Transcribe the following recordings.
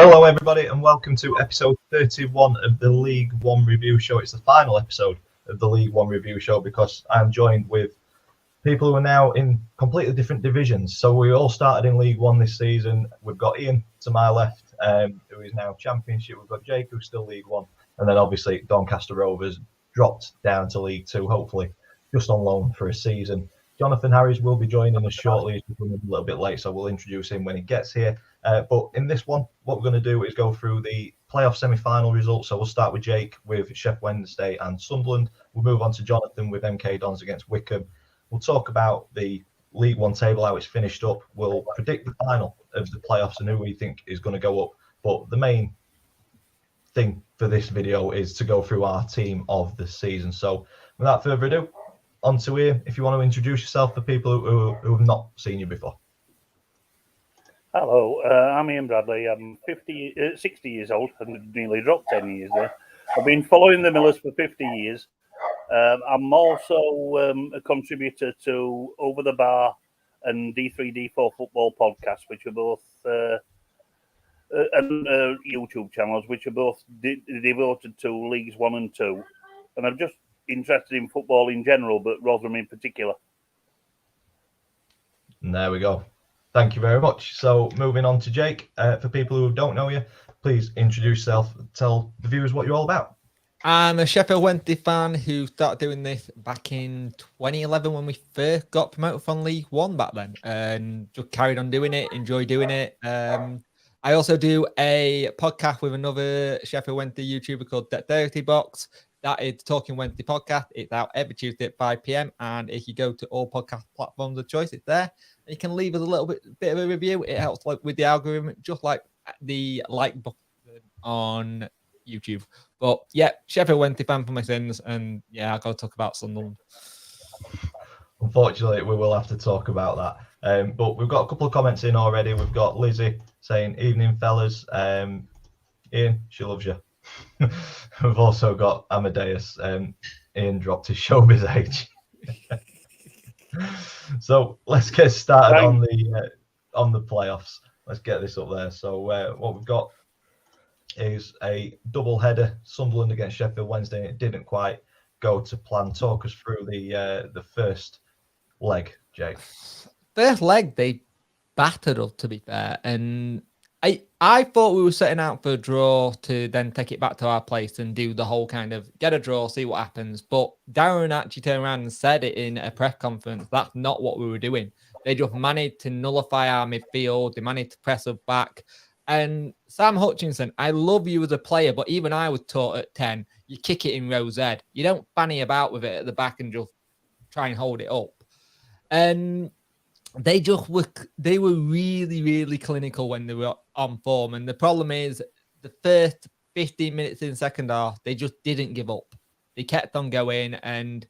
Hello everybody and welcome to episode 31 of the League One Review Show. It's the final episode of the League One Review Show because I'm joined with people who are now in completely different divisions. So we all started in League One this season. We've got Ian to my left, who is now Championship. We've got Jake, who's still League One. And then obviously Doncaster Rovers dropped down to League Two, hopefully just on loan for a season. Jonathan Harris will be joining us shortly. He's running a little bit late, so we'll introduce him when he gets here. But in this one, what we're going to do is go through the playoff semi-final results. So we'll start with Jake with Sheffield Wednesday and Sunderland. We'll move on to Jonathan with MK Dons against Wickham. We'll talk about the League One table, how it's finished up. We'll predict the final of the playoffs and who we think is going to go up. But the main thing for this video is to go through our team of the season. So without further ado, on to Ian. If you want to introduce yourself for people who have not seen you before. Hello, I'm Ian Bradley. I'm 60 years old and nearly dropped 10 years there. I've been following the Millers for 50 years. I'm also a contributor to Over the Bar and D3D4 Football Podcast, which are both YouTube channels, which are both devoted to Leagues 1 and 2. And I'm just interested in football in general, but Rotherham in particular. And there we go. Thank you very much. So moving on to Jake, for people who don't know you, please introduce yourself, tell the viewers what you're all about. I'm a Sheffield Wednesday fan who started doing this back in 2011 when we first got promoted from League One back then, and just carried on doing it, enjoy doing it. I also do a podcast with another Sheffield Wednesday YouTuber called The Dirty Box. That is Talking Wednesday podcast. It's out every Tuesday at 5 p.m. And if you go to all podcast platforms of choice, it's there. And you can leave us a little bit of a review. It helps with the algorithm, just like the like button on YouTube. But yeah, Sheffield Wednesday fan for my sins. And yeah, I'll go talk about Sunderland. Unfortunately, we will have to talk about that. But we've got a couple of comments in already. We've got Lizzie saying, "Evening, fellas. Ian, she loves you." We've also got Amadeus. Ian dropped his showbiz age. So let's get started on the playoffs. Let's get this up there. So what we've got is a double header: Sunderland against Sheffield Wednesday. It didn't quite go to plan. Talk us through the first leg, Jake. First leg, they battered us, to be fair, and I thought we were setting out for a draw to then take it back to our place and do the whole kind of get a draw, see what happens. But Darren actually turned around and said it in a press conference. That's not what we were doing. They just managed to nullify our midfield. They managed to press us back. And Sam Hutchinson, I love you as a player, but even I was taught at 10, you kick it in Rose Ed. You don't fanny about with it at the back and just try and hold it up. And they were really, really clinical when they were on form. And the problem is the first 15 minutes in the second half, they just didn't give up. They kept on going, and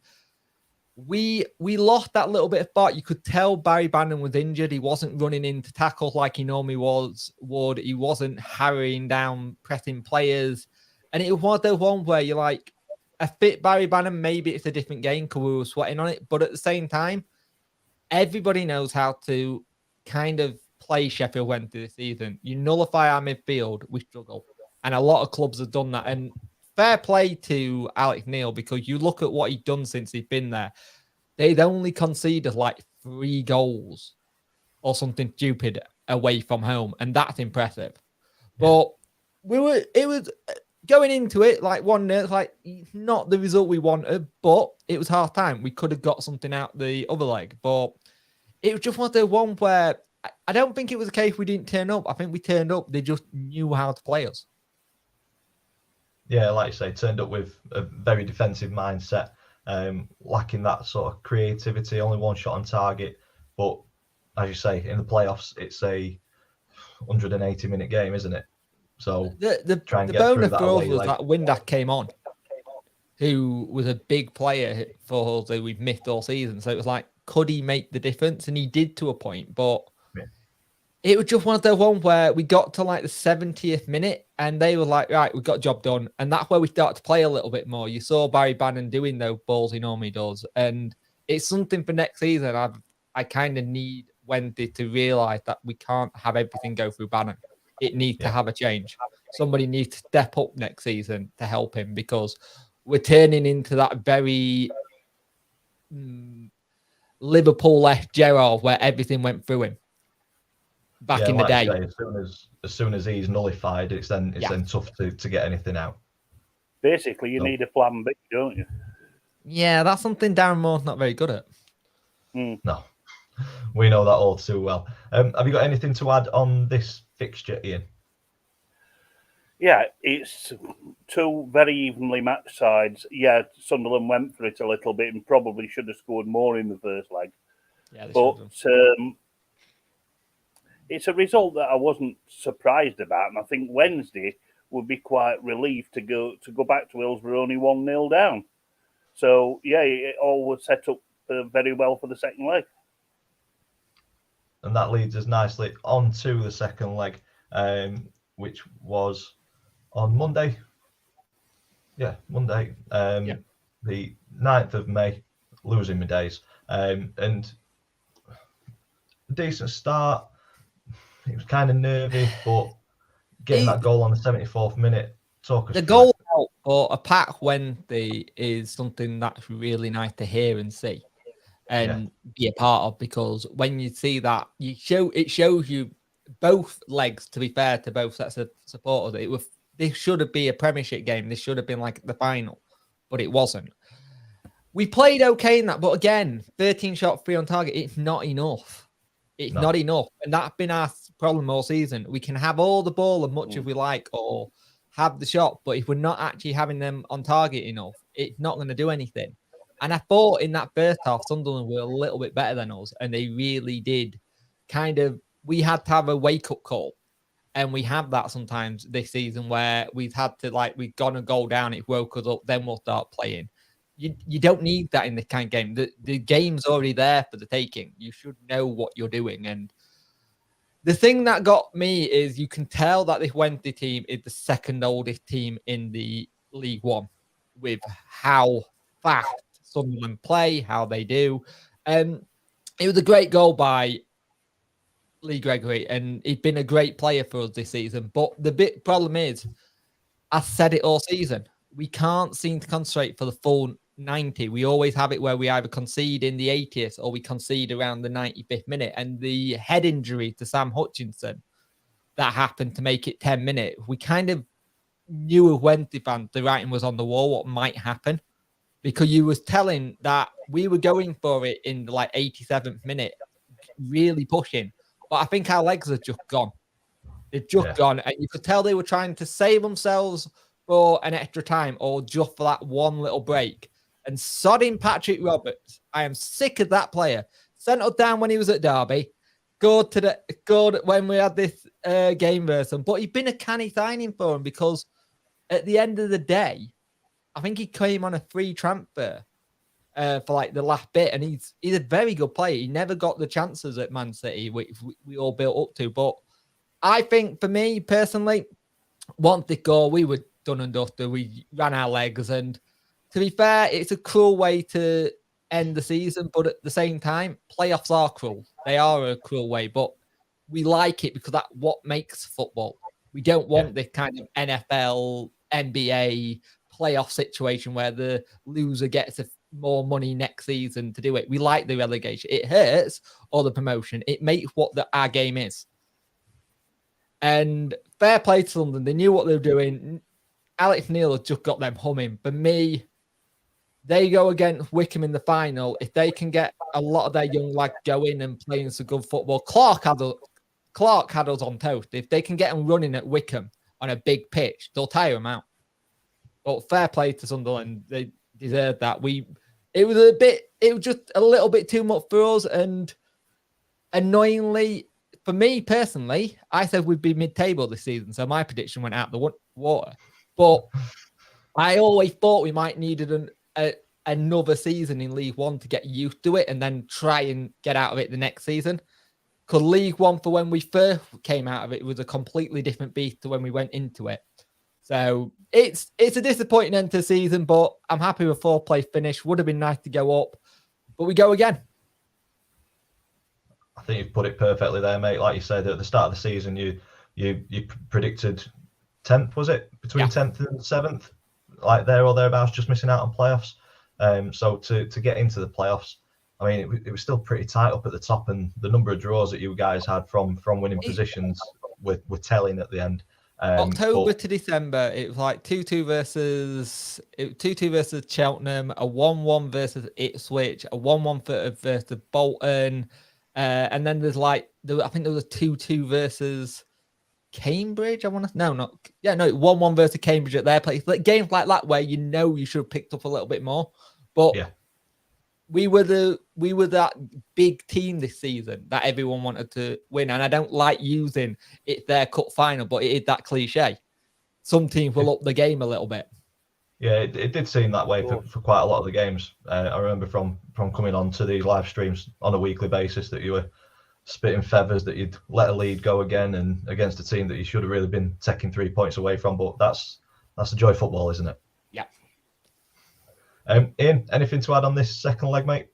we lost that little bit of spark. You could tell Barry Bannon was injured. He wasn't running into tackles like he normally would. He wasn't harrying down, pressing players. And it was one of those ones where you're like, a fit Barry Bannon, maybe it's a different game because we were sweating on it. But at the same time, everybody knows how to kind of play Sheffield Wednesday this season. You nullify our midfield, we struggle. And a lot of clubs have done that. And fair play to Alex Neil, because you look at what he's done since he's been there. They'd only conceded like 3 goals or something stupid away from home. And that's impressive. Yeah. But it was going into it like 1-0, like not the result we wanted, but it was half time. We could have got something out the other leg, but it was just one of the ones where I don't think it was a case we didn't turn up. I think we turned up. They just knew how to play us. Yeah, like you say, turned up with a very defensive mindset, lacking that sort of creativity, only one shot on target. But as you say, in the playoffs, it's a 180-minute game, isn't it? So the bonus for us was that Windass came on, who was a big player for us that we've missed all season. So it was like, could he make the difference? And he did to a point, but it was just one of those ones where we got to like the 70th minute and they were like, right, we got job done. And that's where we started to play a little bit more. You saw Barry Bannon doing those balls he normally does. And it's something for next season. I kind of need Wednesday to realise that we can't have everything go through Bannon. it needs to have a change. Somebody needs to step up next season to help him, because we're turning into that very Liverpool-esque Gerrard where everything went through him back in the day. Say, as soon as he's nullified, it's then tough to get anything out. Basically, you need a plan B, don't you? Yeah, that's something Darren Moore's not very good at. No, we know that all too well. Have you got anything to add on this fixture, Ian? Yeah, it's two very evenly matched sides. Yeah, Sunderland went for it a little bit and probably should have scored more in the first leg. Yeah, but it's a result that I wasn't surprised about, and I think Wednesday would be quite relieved to go back to Hillsborough only 1-0 down. So yeah, it all was set up very well for the second leg. And that leads us nicely on to the second leg, which was on Monday. Yeah, Monday. The 9th of May, losing my days. And a decent start. It was kind of nervy, but getting that goal on the 74th minute. The goal out for a pack Wednesday is something that's really nice to hear and see and be a part of, because when you see that, it shows you both legs, to be fair to both sets of supporters. This should have been a Premiership game. This should have been like the final, but it wasn't. We played okay in that, but again, 13 shots, 3 on target. It's not enough. It's not enough. And that's been our problem all season. We can have all the ball as much as we like or have the shot, but if we're not actually having them on target enough, it's not going to do anything. And I thought in that first half, Sunderland were a little bit better than us, and they really did we had to have a wake-up call. And we have that sometimes this season where we've had to, we've gone a goal down, it woke us up, then we'll start playing. You don't need that in this kind of game. The game's already there for the taking. You should know what you're doing. And the thing that got me is you can tell that this Wednesday team is the second oldest team in the League One, with how fast Sunderland play, how they do. It was a great goal by Lee Gregory, and he's been a great player for us this season. But the big problem is, I said it all season, we can't seem to concentrate for the full 90. We always have it where we either concede in the 80th or we concede around the 95th minute. And the head injury to Sam Hutchinson that happened to make it 10 minutes, we kind of knew as Wednesday fans, the writing was on the wall, what might happen, because you was telling that we were going for it in the 87th minute, really pushing. But I think our legs are just gone. They've just gone. And you could tell they were trying to save themselves for an extra time or just for that one little break. And sodding Patrick Roberts, I am sick of that player. Sent us down when he was at Derby. Good when we had this game versus him. But he's been a canny signing for him, because at the end of the day, I think he came on a free transfer for the last bit, and he's a very good player. He never got the chances at Man City, which we all built up to. But I think for me personally, once they go, we were done and dusted. We ran our legs, and to be fair, it's a cruel way to end the season. But at the same time, playoffs are cruel. They are a cruel way, but we like it because that's what makes football. We don't want this kind of NFL, NBA playoff situation where the loser gets more money next season to do it. We like the relegation. It hurts, or the promotion. It makes what our game is. And fair play to London. They knew what they were doing. Alex Neil has just got them humming. For me, they go against Wickham in the final. If they can get a lot of their young lads going and playing some good football, Clark had us on toast. If they can get them running at Wickham on a big pitch, they'll tire them out. But fair play to Sunderland. They deserved that. It was just a little bit too much for us. And annoyingly, for me personally, I said we'd be mid-table this season. So my prediction went out the water. But I always thought we might needed another season in League One to get used to it and then try and get out of it the next season. Because League One, for when we first came out of it, was a completely different beast to when we went into it. So it's a disappointing end to the season, but I'm happy with 4th-place finish. Would have been nice to go up, but we go again. I think you've put it perfectly there, mate. Like you said, at the start of the season, you you predicted 10th, was it? Between 10th and 7th, like there or thereabouts, just missing out on playoffs. So to get into the playoffs, I mean, it was still pretty tight up at the top, and the number of draws that you guys had from winning positions were telling at the end. October to December, it was like 2-2 versus Cheltenham, a 1-1 versus Ipswich, a 1-1 versus Bolton, and then there's I think there was a 2-2 versus Cambridge. I want to 1-1 versus Cambridge at their place. Like games like that where you should have picked up a little bit more, but we were that big team this season that everyone wanted to win. And I don't like using it's their cup final, but it is that cliche. Some teams will up the game a little bit. Yeah, it did seem that way for quite a lot of the games. I remember from coming on to the live streams on a weekly basis that you were spitting feathers that you'd let a lead go again, and against a team that you should have really been taking 3 points away from. But that's the joy of football, isn't it? Yeah. Ian, anything to add on this second leg, mate?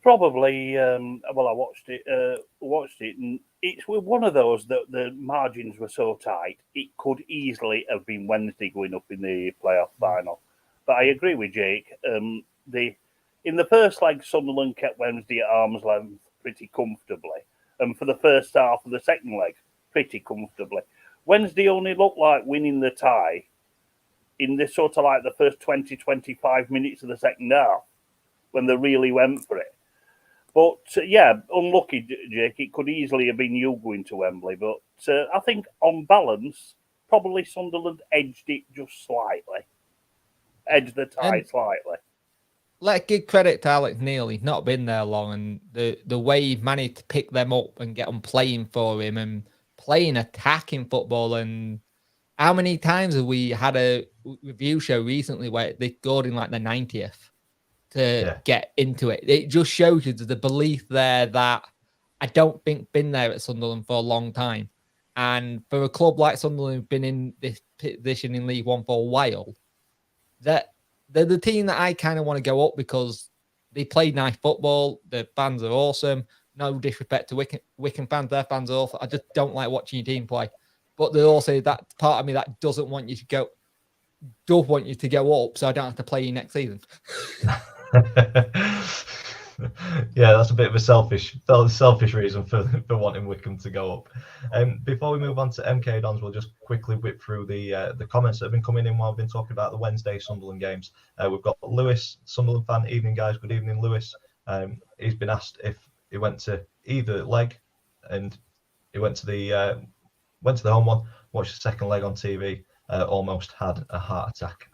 Probably. Well, I watched it, and it's one of those that the margins were so tight. It could easily have been Wednesday going up in the playoff final. But I agree with Jake. In the first leg, Sunderland kept Wednesday at arm's length pretty comfortably, and for the first half of the second leg, pretty comfortably. Wednesday only looked like winning the tie in this sort of like the first 20-25 minutes of the second half, when they really went for it. But unlucky, Jake. It could easily have been you going to Wembley. But I think on balance, probably Sunderland edged it just slightly. Edged the tie slightly. Let's give credit to Alex Neil. He's not been there long, and the way he managed to pick them up and get them playing for him and playing attacking football. And how many times have we had a review show recently where they scored in like the 90th to get into it? It just shows you the belief there that I don't think been there at Sunderland for a long time. And for a club like Sunderland who've been in this position in League One for a while, that they're the team that I kind of want to go up because they play nice football. The fans are awesome. No disrespect to Wickham fans. Their fans are awful. I just don't like watching your team play. But there's also that part of me that does want you to go up so I don't have to play you next season. Yeah, that's a bit of a selfish reason for wanting Wickham to go up. Before we move on to MK Dons, we'll just quickly whip through the comments that have been coming in while we've been talking about the Wednesday Sunderland games. We've got Lewis, Sunderland fan. Evening, guys. Good evening, Lewis. He's been asked if he went to either leg, and he went to the home one, watched the second leg on TV, almost had a heart attack.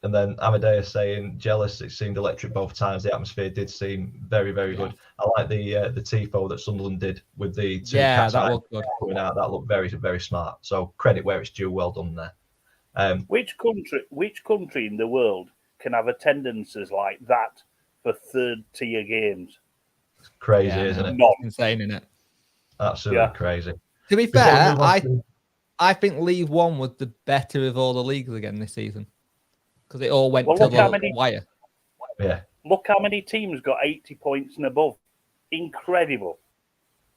And then Amadeus saying, jealous, it seemed electric both times. The atmosphere did seem very, very good. I like the tifo that Sunderland did with the two cats that looked good. Coming out. That looked very, very smart. So credit where it's due. Well done there. Which country in the world can have attendances like that for third tier games? It's crazy, isn't it? Not insane, isn't it? Absolutely crazy. To be fair, I think League One was the better of all the leagues again this season. Because it all went to the wire. Yeah. Look how many teams got 80 points and above. Incredible.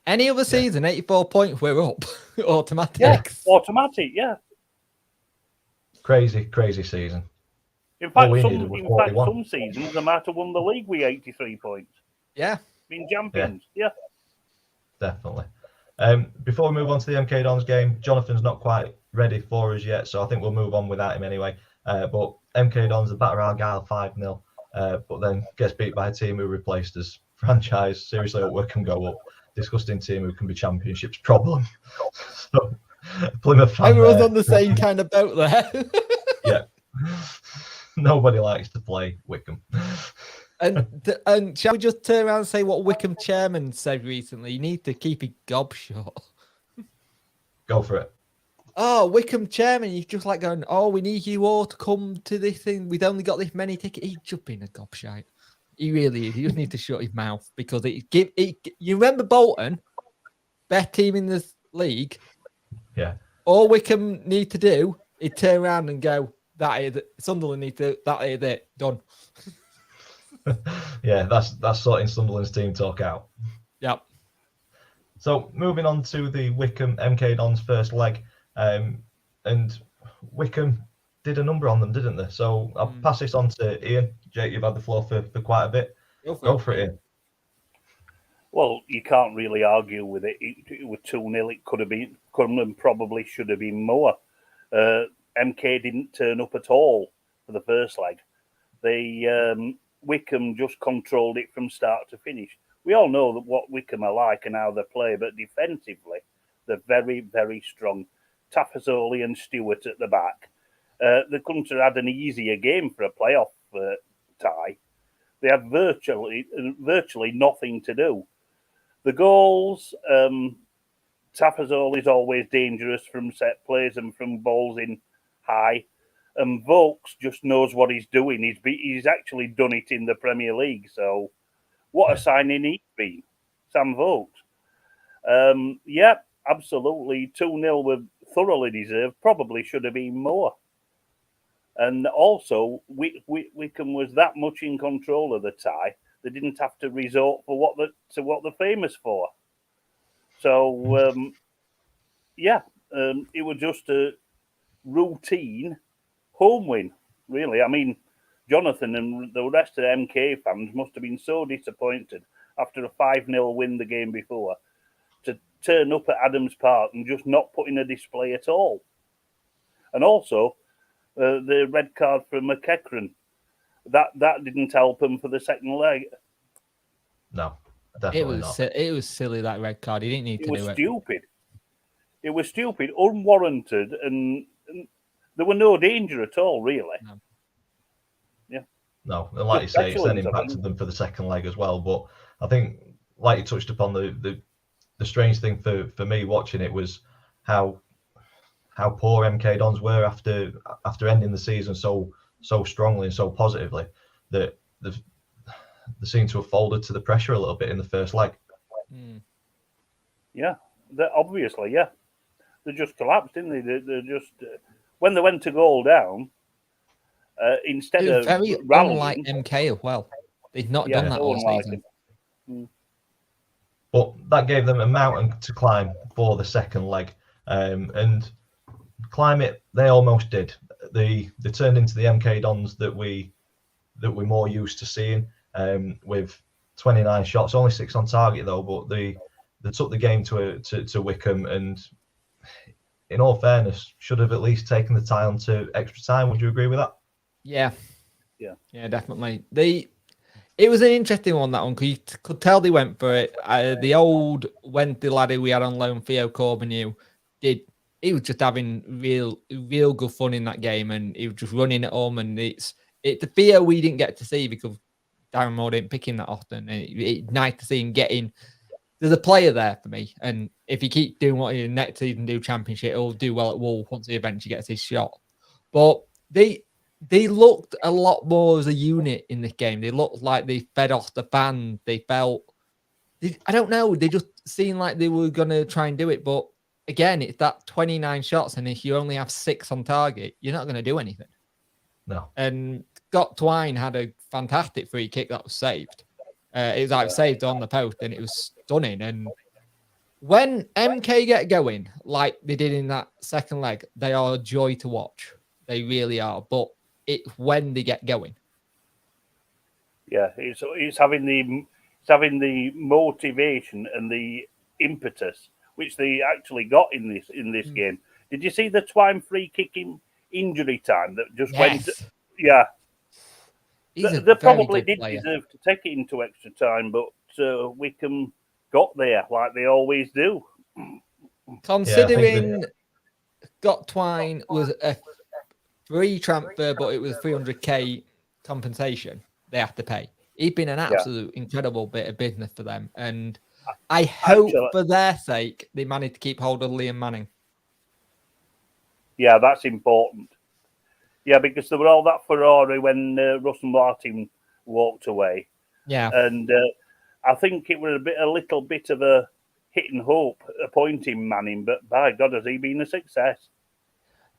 Any other season, 84 points, we're up. Automatic. Yeah, automatic, yeah. Crazy season. In fact, some seasons they might have won the league with 83 points. Yeah. Been champions, yeah. Definitely. Before we move on to the MK Dons game, Jonathan's not quite ready for us yet, so I think we'll move on without him anyway. But MK Dons are batter Argyle 5-0, but then gets beat by a team who replaced us. Franchise, seriously, hope Wickham go up. Disgusting team who can be championships problem. So, Plymouth fan. Everyone's on the same kind of boat there. Yeah. Nobody likes to play Wickham. And shall we just turn around and say what Wickham chairman said recently? You need to keep your gob shut. Go for it. Oh, Wickham chairman, he's just like going, oh, we need you all to come to this thing. We've only got this many tickets. He's just being a gobshite. He really is. He just needs to shut his mouth because you remember Bolton, best team in this league. Yeah. All Wickham need to do is turn around and go, that is it. Sunderland need to, that is it. Done. Yeah, that's sorting Sunderland's team talk out. Yep. So moving on to the Wycombe MK Dons first leg, and Wycombe did a number on them, didn't they? So I'll pass this on to Ian. Jake, you've had the floor for quite a bit. Go for it, Ian. Well, you can't really argue with it. It was 2-0. It could and probably should have been more. MK didn't turn up at all for the first leg. Wycombe just controlled it from start to finish. We all know that what Wycombe are like and how they play, but defensively, they're very, very strong. Tafazoli and Stewart at the back. The country had an easier game for a playoff tie. They had virtually nothing to do. The goals, Tafazoli is always dangerous from set plays and from balls in high. And Vokes just knows what he's doing. He's actually done it in the Premier League. So what a signing he's been, Sam Vokes. Yeah, absolutely. 2-0 were thoroughly deserved. Probably should have been more. And also, Wycombe was that much in control of the tie. They didn't have to resort for what they're famous for. So, it was just a routine home win, really. I mean, Jonathan and the rest of the MK fans must have been so disappointed after a 5-0 win the game before to turn up at Adams Park and just not put in a display at all. And also, the red card for McEachran, that didn't help him for the second leg. No, definitely not. It was silly, that red card. He didn't need to do it. It was stupid. It was stupid, unwarranted, and there were no danger at all, really. No. Yeah. No, and like you say, it's then impacted them for the second leg as well. But I think, like you touched upon, the strange thing for me watching it was how poor MK Dons were after ending the season so strongly and so positively, that they seem to have folded to the pressure a little bit in the first leg. Yeah, obviously, yeah. They just collapsed, didn't they? They just when they went to goal down, instead of very rallying, unlike MK as well. They've not done that all season. But that gave them a mountain to climb for the second leg, and climb it they almost did. They turned into the MK Dons that we're more used to seeing, with 29 shots, only 6 on target though. But they took the game to Wycombe, and in all fairness, should have at least taken the tie on to extra time. Would you agree with that? Yeah, definitely. It was an interesting one, that one, because you could tell they went for it. The old Wednesday laddie we had on loan, Theo Corbenew, he was just having real good fun in that game, and he was just running at home. And it's the Theo we didn't get to see because Darren Moore didn't pick him that often. And it's nice to see him getting. There's a player there for me, and if he keeps doing what he next season do Championship, he'll do well at Wolves once he eventually gets his shot. But they looked a lot more as a unit in this game. They looked like they fed off the fans. They felt, I don't know, they just seemed like they were going to try and do it. But again, it's that 29 shots, and if you only have 6 on target, you're not going to do anything. No. And Scott Twine had a fantastic free kick that was saved. It was like saved on the post, and it was stunning. And when MK get going, like they did in that second leg, they are a joy to watch. They really are. But it's when they get going. Yeah, it's having the motivation and the impetus which they actually got in this game. Did you see the Twine free kick in injury time that just went? Yeah. They probably did deserve to take it into extra time, but Wycombe got there like they always do. Considering Scott Twine was a free transfer, but it was 300k compensation they have to pay. He's been an absolute incredible bit of business for them, and I hope for their sake they managed to keep hold of Liam Manning. Yeah, that's important. Yeah, because there were all that furore when Russell Martin walked away. Yeah, and I think it was a little bit of a hit and hope appointing Manning, but by God, has he been a success?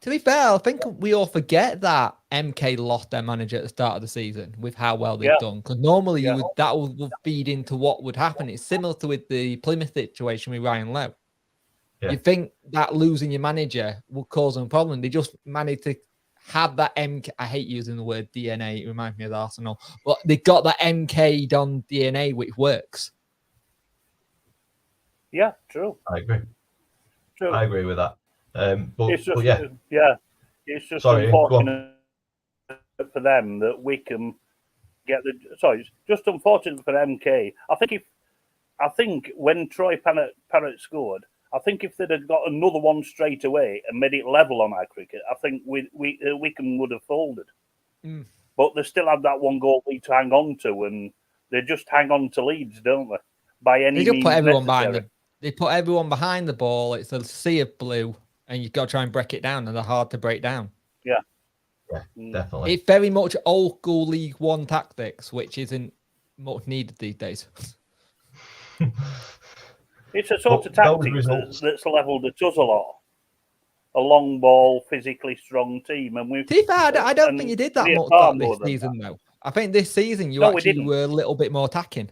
To be fair, I think we all forget that MK lost their manager at the start of the season with how well they've done. Because normally that would feed into what would happen. It's similar to with the Plymouth situation with Ryan Lowe. Yeah. You think that losing your manager will cause them a problem. They just managed to have that MK. I hate using the word DNA. It reminds me of Arsenal. But they got that MK done DNA, which works. Yeah, true. I agree. True. I agree with that. But It's just, yeah. It's just Sorry, unfortunate for them that Wickham get the. Sorry, it's just unfortunate for MK. I think when Troy Parrott scored, I think if they'd have got another one straight away and made it level on our cricket, I think Wickham would have folded. But they still had that one goal lead to hang on to, and they just hang on to leads, don't they? By any means put everyone necessary. They put everyone behind the ball. It's a sea of blue, and you've got to try and break it down, and they're hard to break down. Yeah, definitely. It's very much old school League One tactics, which isn't much needed these days. It's a sort of tactic that's levelled at us a lot. A long ball, physically strong team, and we've. To be fair, I don't think you did that much this season, though. I think this season you actually were a little bit more attacking.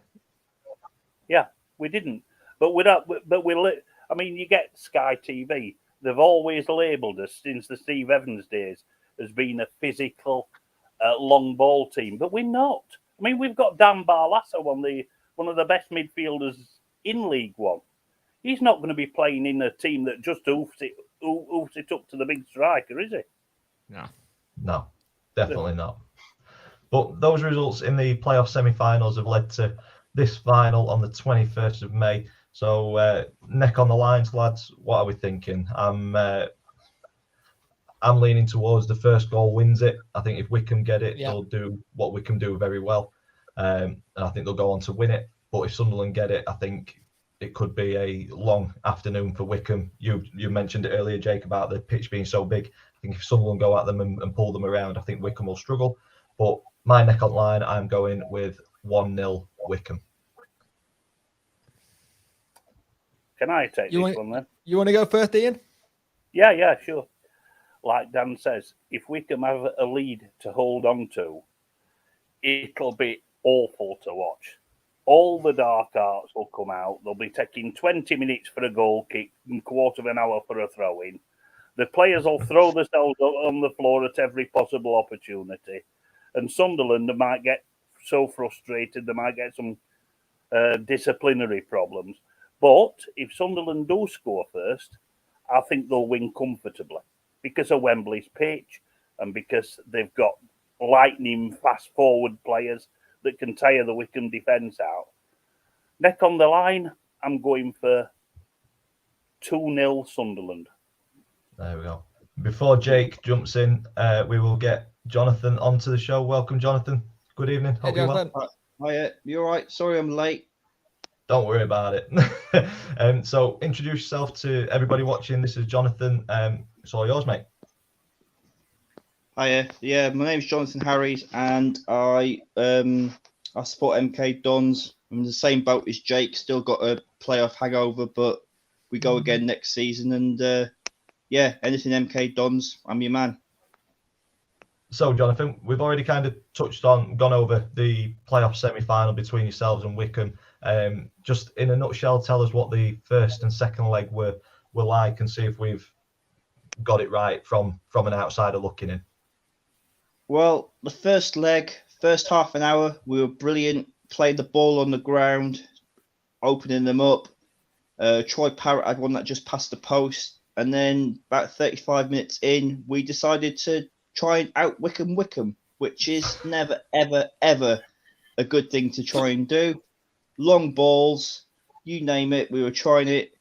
Yeah, we didn't, but I mean, you get Sky TV. They've always labelled us since the Steve Evans days as being a physical, long ball team, but we're not. I mean, we've got Dan Barlasso, one of the best midfielders in League One. He's not going to be playing in a team that just hoofs it up to the big striker, is he? No, definitely not. But those results in the playoff semi-finals have led to this final on the 21st of May. So neck on the lines, lads. What are we thinking? I'm leaning towards the first goal wins it. I think if Wickham get it, they'll do what Wickham do very well. And I think they'll go on to win it. But if Sunderland get it, I think it could be a long afternoon for Wickham. You mentioned it earlier, Jake, about the pitch being so big. I think if Sunderland go at them and pull them around, I think Wickham will struggle. But my neck on line, I'm going with 1-0 Wickham. Can I take this one then? You want to go first, Ian? Yeah, sure. Like Dan says, if Wickham have a lead to hold on to, it'll be awful to watch. All the dark arts will come out. They'll be taking 20 minutes for a goal kick and quarter of an hour for a throw-in. The players will throw themselves on the floor at every possible opportunity. And Sunderland might get so frustrated, they might get some disciplinary problems. But if Sunderland do score first, I think they'll win comfortably because of Wembley's pitch and because they've got lightning fast-forward players that can tire the Wickham defence out. Neck on the line, I'm going for 2-0 Sunderland. There we go. Before Jake jumps in, we will get Jonathan onto the show. Welcome, Jonathan. Good evening. Hope you're well. Hi, you all right? Sorry I'm late. Don't worry about it. So introduce yourself to everybody watching. This is Jonathan. It's all yours, mate. Hiya. Yeah, my name's Jonathan Harries, and I support MK Dons. I'm in the same boat as Jake. Still got a playoff hangover, but we go again next season. And anything MK Dons, I'm your man. So, Jonathan, we've already kind of gone over the playoff semi-final between yourselves and Wickham. Just in a nutshell, tell us what the first and second leg were like, and see if we've got it right from an outsider looking in. Well, the first leg, first half an hour, we were brilliant. Played the ball on the ground, opening them up. Troy Parrott had one that just passed the post. And then about 35 minutes in, we decided to try and out Wickham, which is never, ever, ever a good thing to try and do. Long balls, you name it, we were trying it.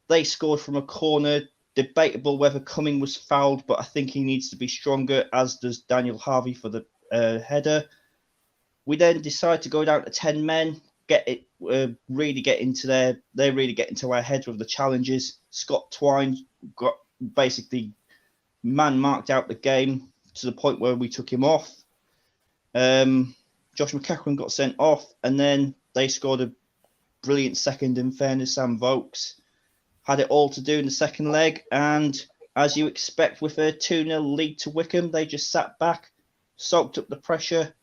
They scored from a corner. Debatable whether Cumming was fouled, but I think he needs to be stronger, as does Daniel Harvey for the header. We then decide to go down to 10 men, really get into our heads with the challenges. Scott Twine got basically man-marked out the game to the point where we took him off. Josh McEachran got sent off, and then they scored a brilliant second. In fairness, Sam Vokes had it all to do in the second leg, and as you expect with a 2-0 lead to Wickham, they just sat back, soaked up the pressure.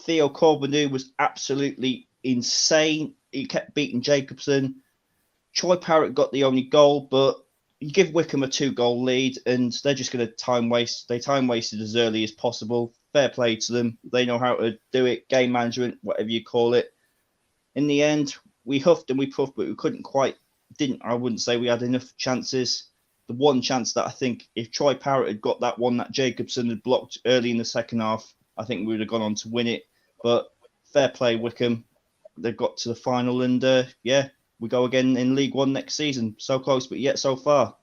Theo Corbeanu was absolutely insane. He kept beating Jacobson. Troy Parrott got the only goal, but you give Wickham a 2-goal lead and they're just going to time waste. They time wasted as early as possible. Fair play to them. They know how to do it. Game management, whatever you call it. In the end, we huffed and we puffed, but we I wouldn't say we had enough chances. The one chance that I think if Troy Parrott had got that one that Jacobson had blocked early in the second half, I think we would have gone on to win it. But fair play, Wickham. They've got to the final and, we go again in League One next season. So close, but yet so far.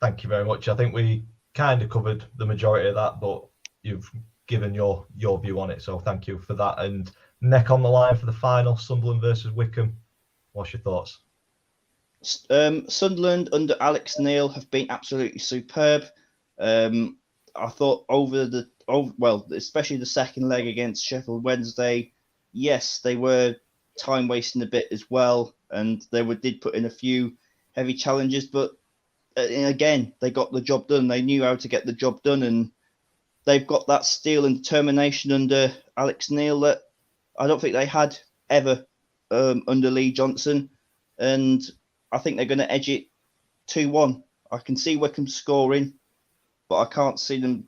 Thank you very much. I think we kind of covered the majority of that, but you've given your view on it. So thank you for that. And neck on the line for the final, Sunderland versus Wickham. What's your thoughts? Sunderland under Alex Neil have been absolutely superb. I thought especially the second leg against Sheffield Wednesday, yes, they were time wasting a bit as well, and they did put in a few heavy challenges, but again, they got the job done. They knew how to get the job done, and they've got that steel and determination under Alex Neil that I don't think they had ever under Lee Johnson, and I think they're going to edge it 2-1. I can see Wickham scoring, but I can't see them.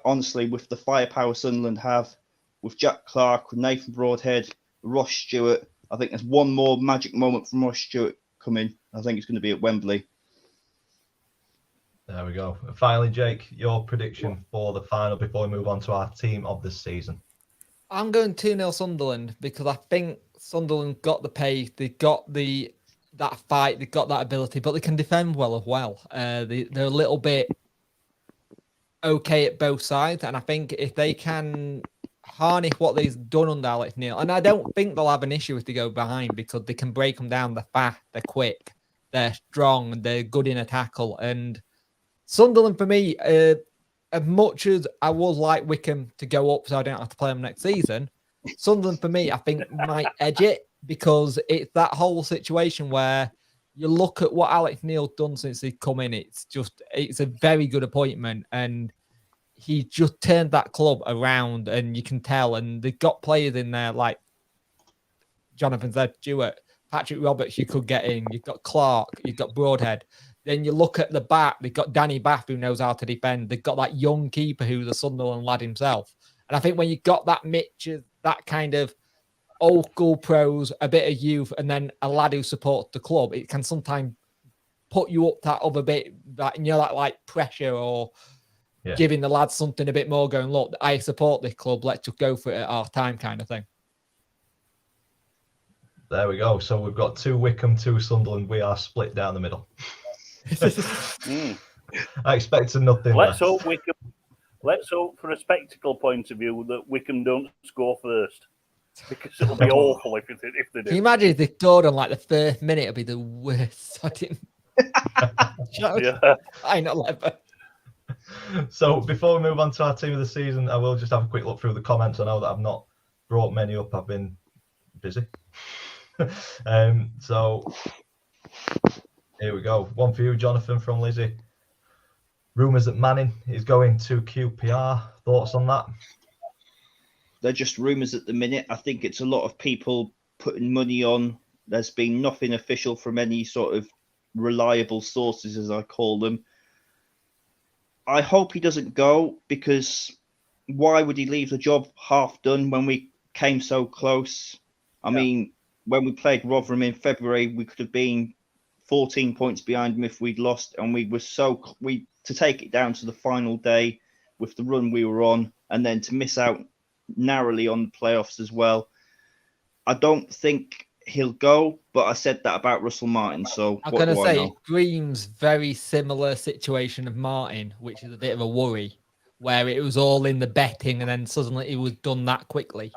Honestly, with the firepower Sunderland have, with Jack Clark, with Nathan Broadhead, Ross Stewart, I think there's one more magic moment from Ross Stewart coming. I think it's going to be at Wembley. There we go. And finally, Jake, your prediction for the final before we move on to our team of the season. I'm going 2-0 Sunderland because I think Sunderland got the pace, they got that fight, they got that ability, but they can defend well as well. They're a little bit okay at both sides, and I think if they can harness what they've done under Alex Neil, and I don't think they'll have an issue if they go behind because they can break them down. They're fast, they're quick, they're strong, they're good in a tackle. And Sunderland, for me, as much as I would like Wickham to go up so I don't have to play them next season, Sunderland, for me, I think might edge it because it's that whole situation where you look at what Alex Neil's done since he's come in. It's a very good appointment, and he just turned that club around, and you can tell. And they've got players in there like Jonathan said, Stewart, Patrick Roberts. You could get in. You've got Clark. You've got Broadhead. Then you look at the back. They've got Danny Bath, who knows how to defend. They've got that young keeper who's a Sunderland lad himself. And I think when you got that mixture, that kind of old school pros, a bit of youth, and then a lad who supports the club, it can sometimes put you up that other bit, that like pressure or giving the lads something a bit more, going, look, I support this club, let's just go for it at half time kind of thing. There we go. So we've got 2 Wickham, 2 Sunderland. We are split down the middle. I expected nothing less. Let's hope for a spectacle point of view that Wickham don't score first, because it'll be awful if they do. Can you imagine if they scored on like the first minute? It'll be the worst. I not like that. So before we move on to our team of the season, I will just have a quick look through the comments. I know that I've not brought many up. I've been busy. So here we go. One for you, Jonathan, from Lizzie. Rumours that Manning is going to QPR. Thoughts on that? They're just rumours at the minute. I think it's a lot of people putting money on. There's been nothing official from any sort of reliable sources, as I call them. I hope he doesn't go, because why would he leave the job half done when we came so close? I mean, when we played Rotherham in February, we could have been 14 points behind them if we'd lost, and to take it down to the final day with the run we were on, and then to miss out narrowly on the playoffs as well. I don't think he'll go, but I said that about Russell Martin. So I'm going to say Green's very similar situation of Martin, which is a bit of a worry, where it was all in the betting and then suddenly it was done that quickly.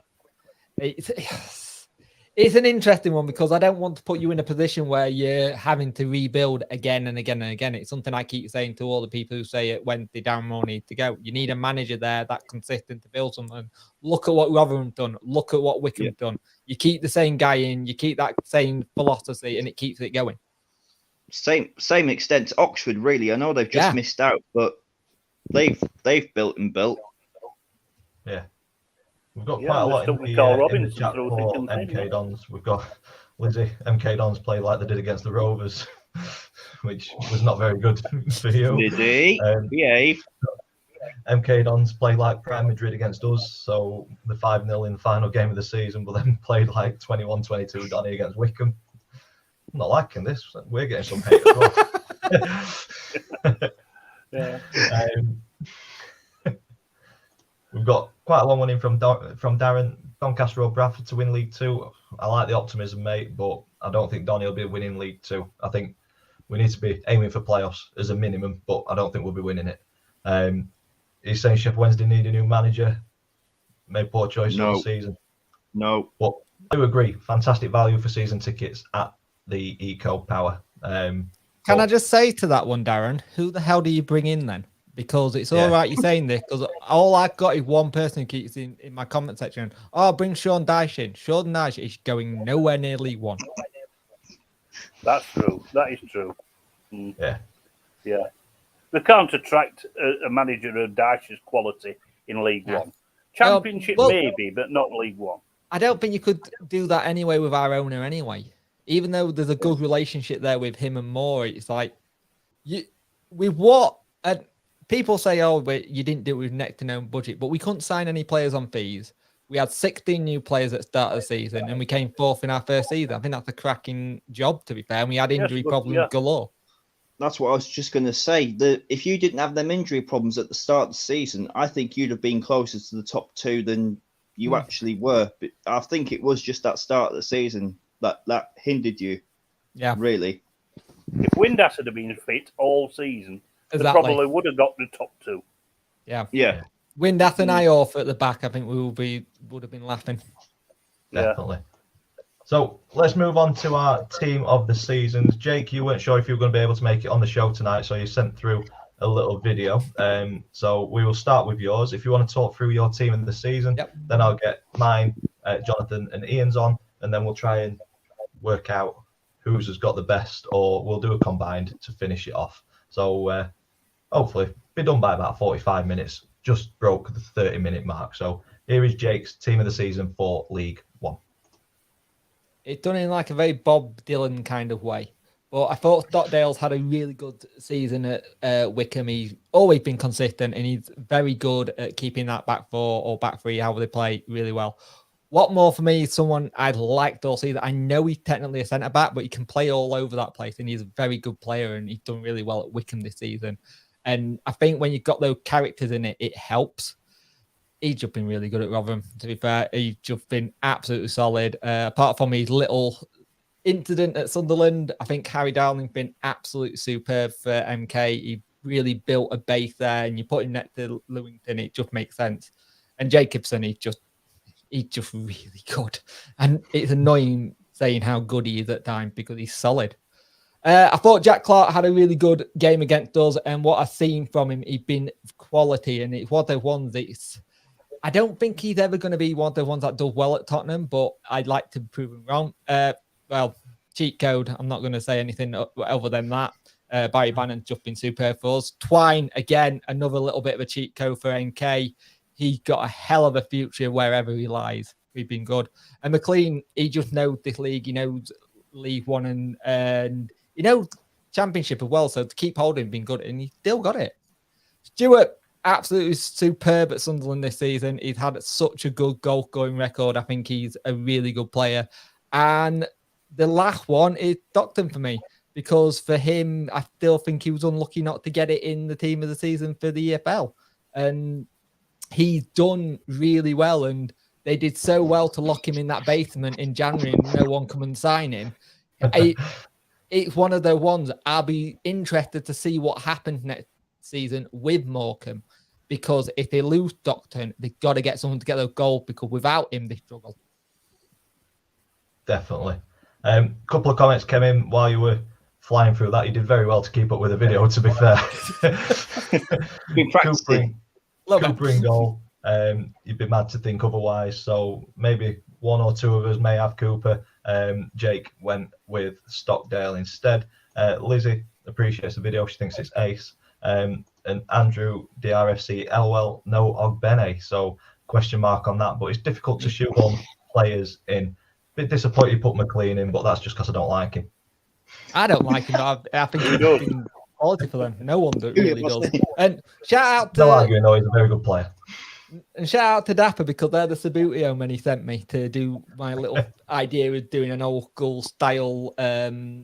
It's an interesting one because I don't want to put you in a position where you're having to rebuild again and again and again. It's something I keep saying to all the people who say it Wednesday, Darren Moore needs to go. You need a manager there that's consistent to build something. Look at what Rotherham done. Look at what Wickham done. You keep the same guy in, you keep that same philosophy, and it keeps it going. same extent to Oxford, really. I know they've just missed out, but they've built and built. Yeah. We've got quite a lot in the chat for MK Dons. We've got Lizzie, MK Dons play like they did against the Rovers, which was not very good for you. Lizzie, behave. MK Dons play like Prime Madrid against us, so the 5-0 in the final game of the season, but then played like 21-22 Donny against Wickham. I'm not liking this. We're getting some hate as well. Yeah. We've got quite a long one in from Darren. Doncaster or Bradford to win League Two. I like the optimism, mate, but I don't think Donny will be winning League Two. I think we need to be aiming for playoffs as a minimum, but I don't think we'll be winning it. He's saying Sheffield Wednesday need a new manager. Made poor choice for the season. No. But I do agree. Fantastic value for season tickets at the Eco Power. Can I just say to that one, Darren, who the hell do you bring in then? Because it's all right you saying this, because all I've got is one person who keeps in my comment section. Oh, bring Sean Dyche in. Sean Dyche is going nowhere near League One. That's true. That is true. Yeah. Yeah. They can't attract a manager of Dyche's quality in League One. Championship maybe, but not League One. I don't think you could do that anyway with our owner anyway. Even though there's a good relationship there with him and Moore, it's like people say, oh, but you didn't do it with next to no budget, but we couldn't sign any players on fees. We had 16 new players at the start of the season, and we came fourth in our first season. I think that's a cracking job, to be fair. And we had injury problems galore. That's what I was just going to say. If you didn't have them injury problems at the start of the season, I think you'd have been closer to the top two than you actually were. But I think it was just that start of the season that hindered you. Yeah, really. If Windass had been fit all season, they probably would have got the top two. Yeah. Windass and Ioff at the back, I think would have been laughing. Definitely. So let's move on to our team of the seasons. Jake, you weren't sure if you were going to be able to make it on the show tonight, so you sent through a little video. So we will start with yours. If you want to talk through your team of the season, then I'll get mine, Jonathan and Ian's on, and then we'll try and work out whose has got the best, or we'll do a combined to finish it off. So hopefully be done by about 45 minutes. Just broke the 30-minute mark. So here is Jake's team of the season for League One. It's done in like a very Bob Dylan kind of way. But I thought Stockdale's had a really good season at Wickham. He's always been consistent, and he's very good at keeping that back four or back three, however they play, really well. What more for me is someone I'd like to see that I know he's technically a centre-back, but he can play all over that place, and he's a very good player, and he's done really well at Wickham this season. And I think when you've got those characters in it, it helps. He's just been really good at Rotherham, to be fair. He's just been absolutely solid. Apart from his little incident at Sunderland, I think Harry Darling's been absolutely superb for MK. He really built a base there, and you put him next to Lewington, it just makes sense. And Jacobson, he's just really good. And it's annoying saying how good he is at times because he's solid. I thought Jack Clark had a really good game against us, and what I've seen from him, he's been quality, and it's one of the ones that's... I don't think he's ever going to be one of the ones that does well at Tottenham, but I'd like to prove him wrong. Cheat code, I'm not going to say anything other than that. Barry Bannon's just been superb for us. Twine, again, another little bit of a cheat code for NK. He's got a hell of a future wherever he lies. He's been good. And McLean, he just knows this league. He knows League One and he knows Championship as well. So to keep holding, been good, and he still got it. Stewart, absolutely superb at Sunderland this season. He's had such a good goal-scoring record. I think he's a really good player. And the last one is Stockton for me, because for him, I still think he was unlucky not to get it in the team of the season for the EFL. And he's done really well, and they did so well to lock him in that basement in January and no one come and sign him. It's one of the ones I'll be interested to see what happens next season with Morecambe, because if they lose Stockton, they've got to get someone to get those goals, because without him, they struggle. Definitely. A couple of comments came in while you were flying through that. You did very well to keep up with the video, to be fair. Been practicing. Cooper in goal. You'd be mad to think otherwise. So maybe one or two of us may have Cooper. Jake went with Stockdale instead. Lizzie appreciates the video. She thinks it's ace. And Andrew DRFC, LOL, no Ogbene. So question mark on that. But it's difficult to shoehorn players in. Bit disappointed you put McLean in, but that's just because I don't like him. I don't like him, but I think he's been quality for them. No one really does. And shout out to No arguing, though. He's a very good player. And shout out to Dapper, because they're the Sabutio men he sent me to do my little idea of doing an old school style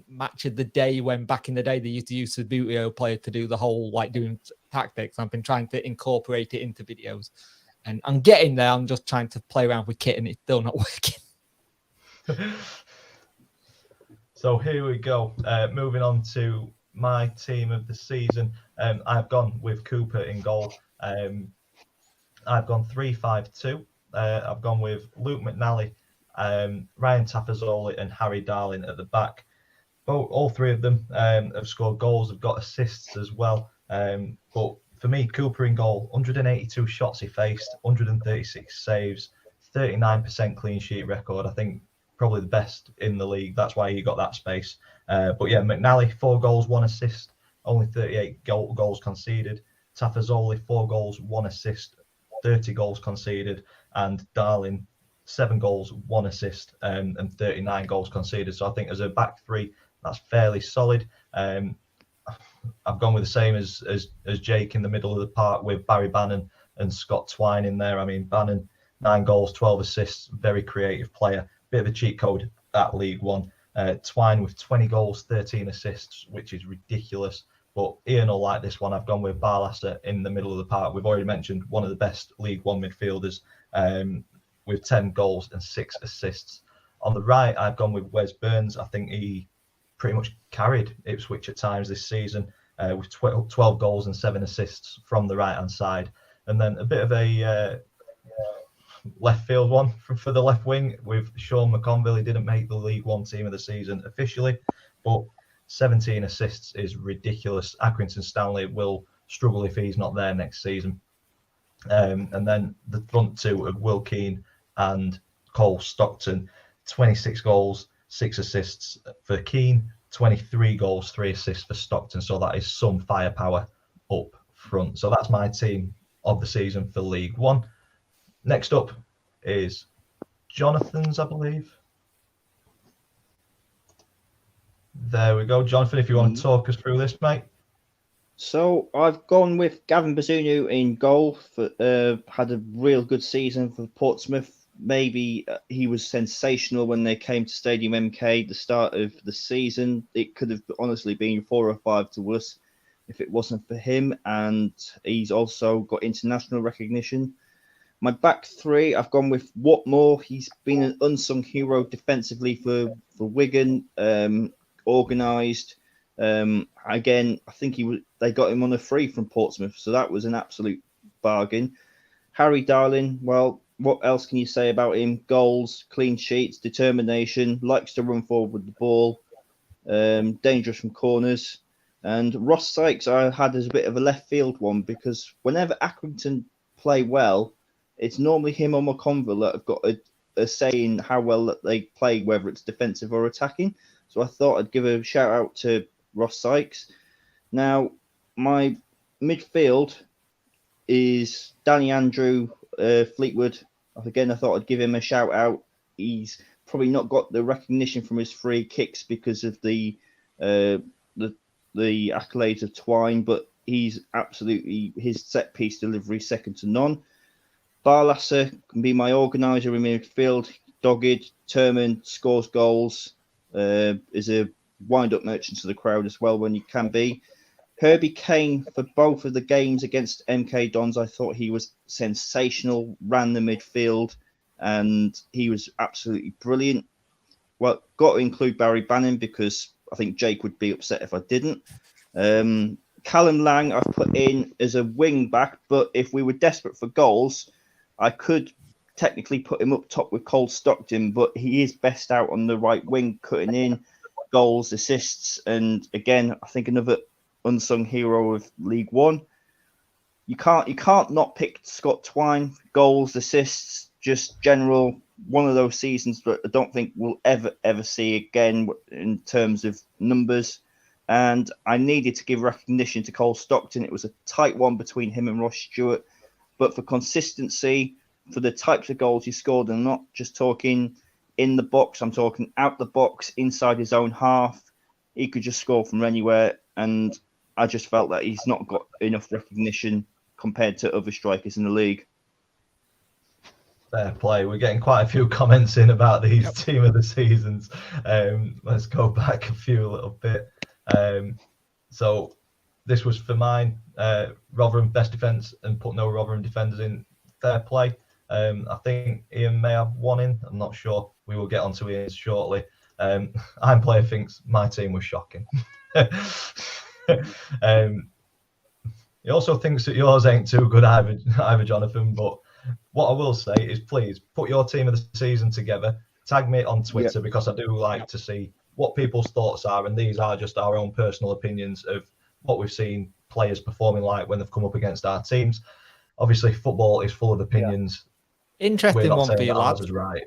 match of the day, when back in the day they used to use Sabutio player to do the whole like doing tactics. I've been trying to incorporate it into videos, and I'm getting there. I'm just trying to play around with kit and it's still not working. So here we go. Moving on to my team of the season. I've gone with Cooper in goal. I've gone 3-5-2. I've gone with Luke McNally, Ryan Tafazoli, and Harry Darling at the back. All three of them have scored goals, have got assists as well. But for me, Cooper in goal, 182 shots he faced, 136 saves, 39% clean sheet record. I think probably the best in the league. That's why he got that space. But yeah, McNally, 4 goals, 1 assist, only 38 goals conceded. Tafazoli, 4 goals, 1 assist, 30 goals conceded, and Darling, 7 goals, 1 assist, and 39 goals conceded. So I think as a back three, that's fairly solid. I've gone with the same as Jake in the middle of the park, with Barry Bannon and Scott Twine in there. I mean, Bannon, 9 goals, 12 assists, very creative player, bit of a cheat code at League One. Twine with 20 goals, 13 assists, which is ridiculous. But Ian will like this one. I've gone with Barlasser in the middle of the park. We've already mentioned one of the best League One midfielders, with 10 goals and 6 assists. On the right, I've gone with Wes Burns. I think he pretty much carried Ipswich at times this season, with 12 goals and 7 assists from the right-hand side. And then a bit of a left field one for the left wing with Sean McConville. He didn't make the League One team of the season officially, but 17 assists is ridiculous. Accrington Stanley will struggle if he's not there next season. And then the front two of Will Keane and Cole Stockton, 26 goals, 6 assists for Keane, 23 goals, 3 assists for Stockton. So that is some firepower up front. So that's my team of the season for League One. Next up is Jonathan's, I believe. There we go. Jonathan, if you want to talk us through this, mate. So I've gone with Gavin Bazunu in goal. Had a real good season for Portsmouth. Maybe he was sensational when they came to Stadium MK the start of the season. It could have honestly been 4 or 5 to us if it wasn't for him. And he's also got international recognition. My back three, I've gone with Watmore. He's been an unsung hero defensively for Wigan. Organised. Again, I think they got him on a free from Portsmouth, so that was an absolute bargain. Harry Darling, well, what else can you say about him? Goals, clean sheets, determination, likes to run forward with the ball, dangerous from corners. And Ross Sykes I had as a bit of a left field one, because whenever Accrington play well, it's normally him or McConville that have got a say in how well that they play, whether it's defensive or attacking. So I thought I'd give a shout out to Ross Sykes. Now, my midfield is Danny Andrew Fleetwood. Again, I thought I'd give him a shout out. He's probably not got the recognition from his free kicks because of the accolades of Twine, but he's absolutely, his set piece delivery second to none. Barlasser can be my organiser in midfield. Dogged, determined, scores goals. Is a wind-up merchant to the crowd as well when you can be. Herbie Kane, for both of the games against MK Dons, I thought he was sensational, ran the midfield, and he was absolutely brilliant. Well, got to include Barry Bannon because I think Jake would be upset if I didn't. Callum Lang I've put in as a wing back, but if we were desperate for goals, I could technically put him up top with Cole Stockton, but he is best out on the right wing, cutting in goals, assists, and again, I think another unsung hero of League One. You can't not pick Scott Twine. Goals, assists, just general, one of those seasons that I don't think we'll ever see again in terms of numbers. and I needed to give recognition to Cole Stockton. It was a tight one between him and Ross Stewart, but for consistency, for the types of goals he scored, and I'm not just talking in the box, I'm talking out the box, inside his own half. He could just score from anywhere, and I just felt that he's not got enough recognition compared to other strikers in the league. Fair play. We're getting quite a few comments in about these team of the seasons. Let's go back a little bit. So this was for mine. Rotherham best defence and put no Rotherham defenders in. Fair play. I think Ian may have one in. I'm not sure. We will get onto Ian's shortly. I'm player thinks my team was shocking. He also thinks that yours ain't too good either, Jonathan. But what I will say is, please put your team of the season together. Tag me on Twitter because I do like to see what people's thoughts are, and these are just our own personal opinions of what we've seen players performing like when they've come up against our teams. Obviously, football is full of opinions. Interesting We're not one saying for you, that ours lads. is right.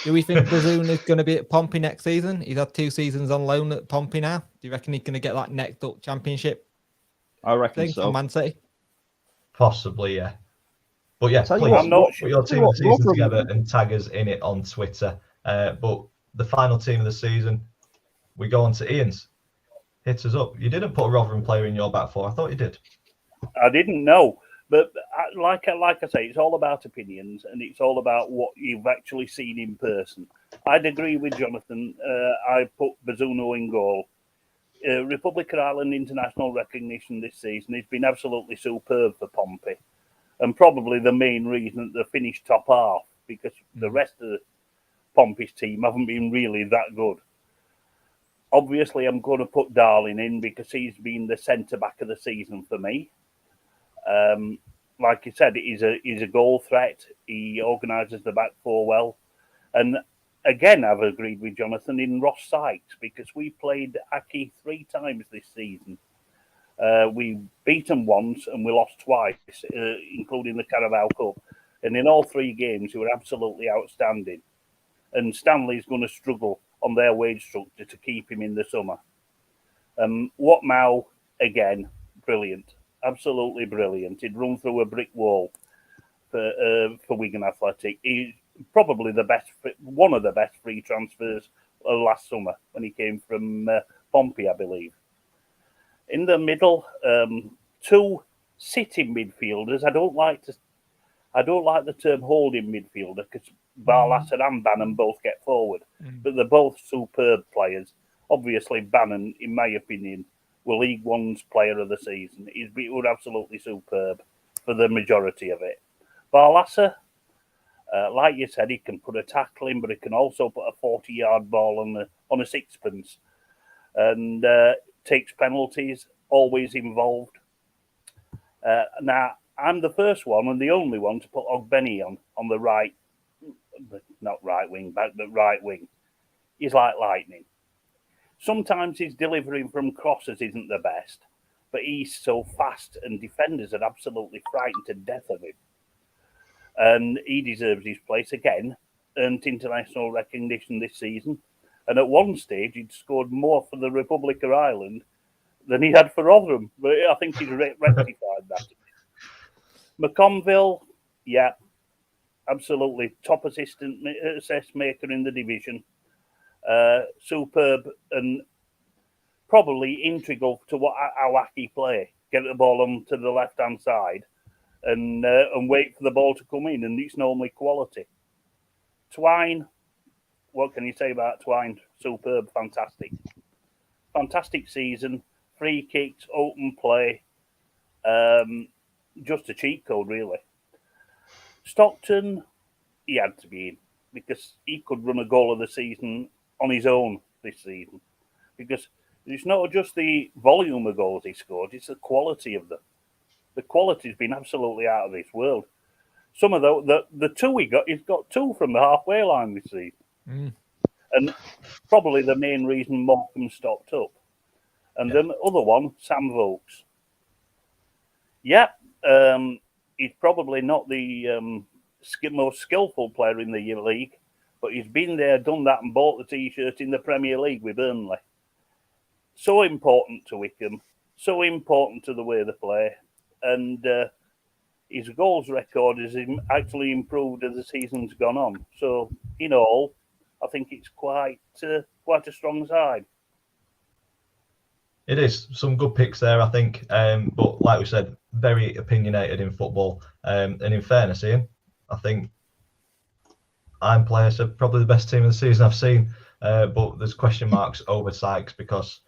Do we think Bazunu is going to be at Pompey next season? He's had 2 seasons on loan at Pompey now. Do you reckon he's going to get that next up championship I reckon thing so. from Man City? Possibly, yeah. But yeah, Tell you please what, I'm not put your team of the Rotherham- season together and tag us in it on Twitter. But the final team of the season, we go on to Ian's. Hit us up. You didn't put a Rotherham player in your back four. I thought you did. I didn't know, but like I say, it's all about opinions, and it's all about what you've actually seen in person. I'd agree with Jonathan. I put Bazunu in goal. Republic of Ireland international recognition this season has been absolutely superb for Pompey, and probably the main reason that they finished top half, because the rest of Pompey's team haven't been really that good. Obviously, I'm going to put Darling in because he's been the centre-back of the season for me. Like you said, he's a goal threat. He organises the back four well. And again, I've agreed with Jonathan in Ross Sykes because we played Aki 3 times this season. We beat them once and we lost twice, including the Carabao Cup. And in all 3 games, they were absolutely outstanding. And Stanley's going to struggle on their wage structure to keep him in the summer. What Mao, again, brilliant. Absolutely brilliant. He'd run through a brick wall for Wigan Athletic. He's probably one of the best free transfers of last summer when he came from Pompey, I believe. In the middle, 2 sitting midfielders. I don't like the term holding midfielder because Barlasser and Bannon both get forward, but they're both superb players. Obviously, Bannon, in my opinion, were League One's player of the season. He was absolutely superb for the majority of it. Barlasser, like you said, he can put a tackle in, but he can also put a 40-yard ball on a sixpence, and takes penalties, always involved. Now, I'm the first one and the only one to put Ogbenny on the right, not right wing back, but right wing. He's like lightning. Sometimes his delivering from crosses isn't the best, but he's so fast and defenders are absolutely frightened to death of him. And he deserves his place again, earned international recognition this season. And at one stage, he'd scored more for the Republic of Ireland than he had for Rotherham. But I think he's rectified that. McConville, yeah, absolutely top assist maker in the division. Superb and probably integral to how Aki play. Get the ball onto the left-hand side and wait for the ball to come in, and it's normally quality. Twine, what can you say about Twine? Superb, fantastic. Fantastic season, free kicks, open play, just a cheat code, really. Stockton, he had to be in because he could run a goal of the season on his own this season. Because it's not just the volume of goals he scored, it's the quality of them. The quality's been absolutely out of this world. Some of the 2 he's got 2 from the halfway line this season. And probably the main reason Morecambe stopped up. And the other one, Sam Vokes. Yeah, he's probably not the most skillful player in the league, but he's been there, done that, and bought the T-shirt in the Premier League with Burnley. so important to Wickham, so important to the way they play, and his goals record has actually improved as the season's gone on. So, in all, I think it's quite a strong side. It is some good picks there, I think. But like we said, very opinionated in football. And in fairness, Ian, I think I'm players are probably the best team of the season I've seen. But there's question marks over Sykes because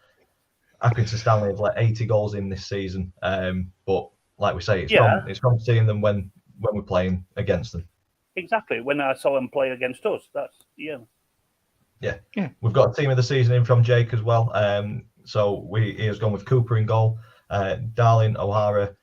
Accrington Stanley have let 80 goals in this season. But like we say, it's from seeing them when we're playing against them. Exactly. When I saw them play against us, Yeah. We've got a team of the season in from Jake as well. So he has gone with Cooper in goal, Darling, O'Hara,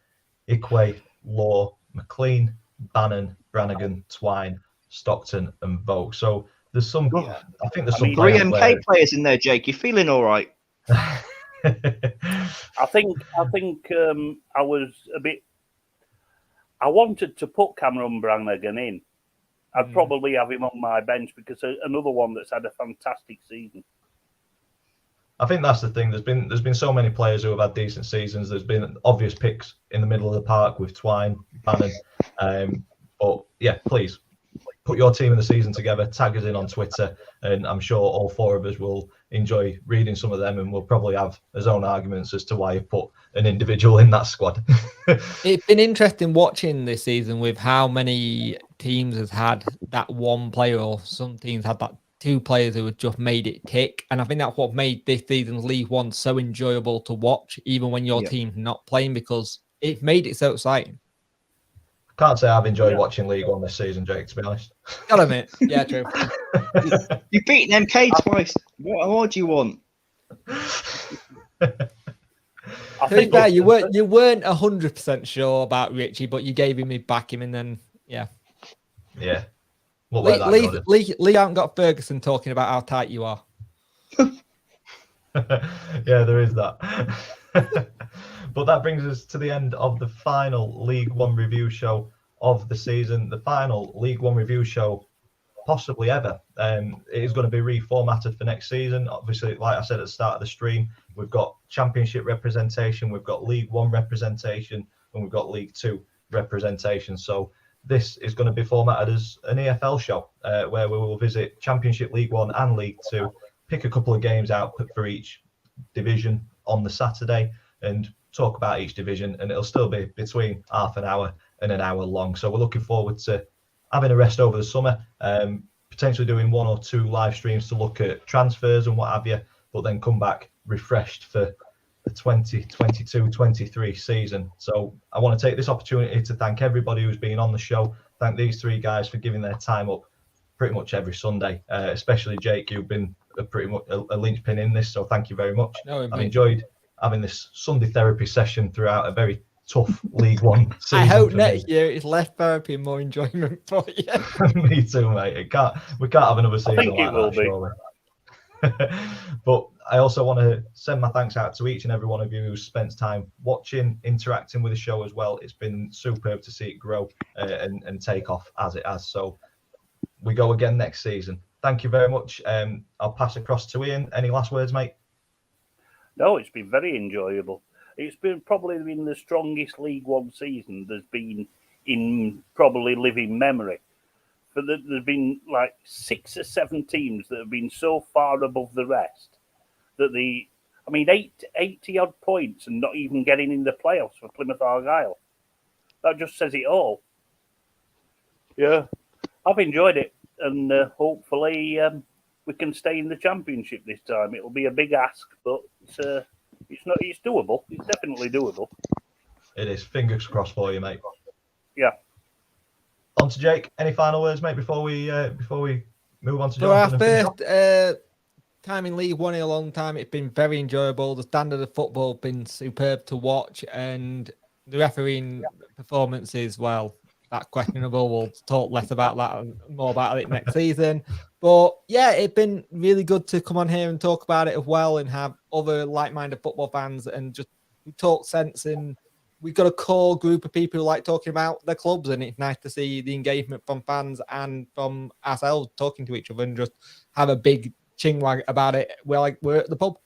Ikwe, Law, McLean, Bannon, Brannigan, Twine, Stockton, and Vogue. So there's some. I think there's some 3 MK players in there, Jake. You feeling all right? I think I was a bit. I wanted to put Cameron Brannigan in. I'd probably have him on my bench because another one that's had a fantastic season. I think that's the thing. There's been so many players who have had decent seasons. There's been obvious picks in the middle of the park with Twine, Bannon. But yeah, please put your team of the season together. Tag us in on Twitter, and I'm sure all 4 of us will enjoy reading some of them, and we'll probably have his own arguments as to why you put an individual in that squad. It's been interesting watching this season with how many teams has had that one player, or some teams had that 2 players who have just made it tick. And I think that's what made this season's League One so enjoyable to watch, even when your team's not playing, because it made it so exciting. Can't say I've enjoyed watching League One this season, Jake, to be honest. Gotta admit. Yeah, true. You've beaten MK twice. What more do you want? I think you weren't 100% sure about Richie, but you gave him back him, and then Yeah. Lee haven't got Ferguson talking about how tight you are. Yeah, there is that. But that brings us to the end of the final League One review show of the season, the final League One review show possibly ever. It is going to be reformatted for next season. Obviously, like I said at the start of the stream, we've got Championship representation, we've got League One representation, and we've got League Two representation. So this is going to be formatted as an EFL show, where we will visit Championship, League One and League Two, pick a couple of games out for each division on the Saturday, and talk about each division, and it'll still be between half an hour and an hour long. So we're looking forward to having a rest over the summer, potentially doing 1 or 2 live streams to look at transfers and what have you, but then come back refreshed for the 2022-23 season. So I want to take this opportunity to thank everybody who's been on the show. Thank these 3 guys for giving their time up pretty much every Sunday, especially Jake, you've been pretty much a linchpin in this, so thank you very much. I've enjoyed having this Sunday therapy session throughout a very tough League One season. I hope next year it's less therapy and more enjoyment for you. Me too, mate. We can't have another season like that, surely. But I also want to send my thanks out to each and every one of you who's spent time watching, interacting with the show as well. It's been superb to see it grow and take off as it has. So we go again next season. Thank you very much. I'll pass across to Ian. Any last words, mate? No, it's been very enjoyable. It's probably been the strongest League One season there's been in probably living memory. But there's been like 6 or 7 teams that have been so far above the rest that 80 odd points and not even getting in the playoffs for Plymouth Argyle. That just says it all. Yeah, I've enjoyed it, and hopefully we can stay in the Championship this time. It'll be a big ask, but it's doable. It's definitely doable. It is. Fingers crossed for you, mate. Yeah. On to Jake. Any final words, mate, before we move on to So our first time in League One in a long time. It's been very enjoyable. The standard of football has been superb to watch, and the refereeing performances, well, that's questionable. We'll talk less about that and more about it next season. But yeah, it's been really good to come on here and talk about it as well, and have other like-minded football fans and just talk sense. And we've got a core group of people who like talking about their clubs, and it's nice to see the engagement from fans and from ourselves talking to each other and just have a big chingwag about it. We're at the pub.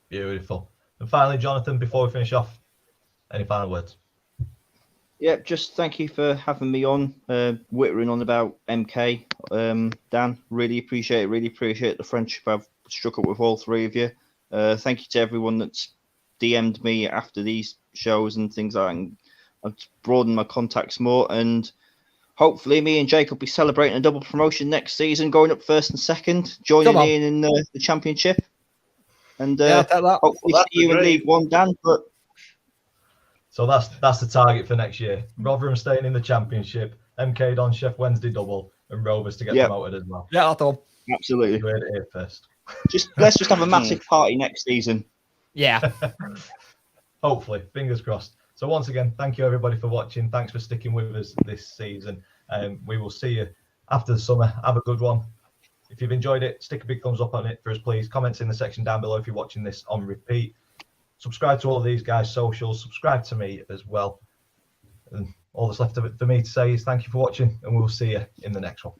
Beautiful. And finally, Jonathan, before we finish off, any final words? Yeah, just thank you for having me on, whittering on about MK. Dan, really appreciate it. Really appreciate the friendship I've struck up with all three of you. Thank you to everyone that's DM'd me after these shows and things like that. And I've broadened my contacts more, and hopefully me and Jake will be celebrating a double promotion next season, going up first and second, joining Ian in the championship. And hopefully see you in League One, Dan. But so that's the target for next year. Rotherham staying in the championship, MK on Chef Wednesday double, and Rovers to get promoted as well. Yeah, that's all. Absolutely. You heard it here first. Let's just have a massive party next season. Yeah. Hopefully, fingers crossed. So once again, thank you everybody for watching. Thanks for sticking with us this season. We will see you after the summer. Have a good one. If you've enjoyed it, stick a big thumbs up on it for us, please. Comments in the section down below if you're watching this on repeat. Subscribe to all of these guys' socials. Subscribe to me as well. And all that's left of it for me to say is thank you for watching, and we'll see you in the next one.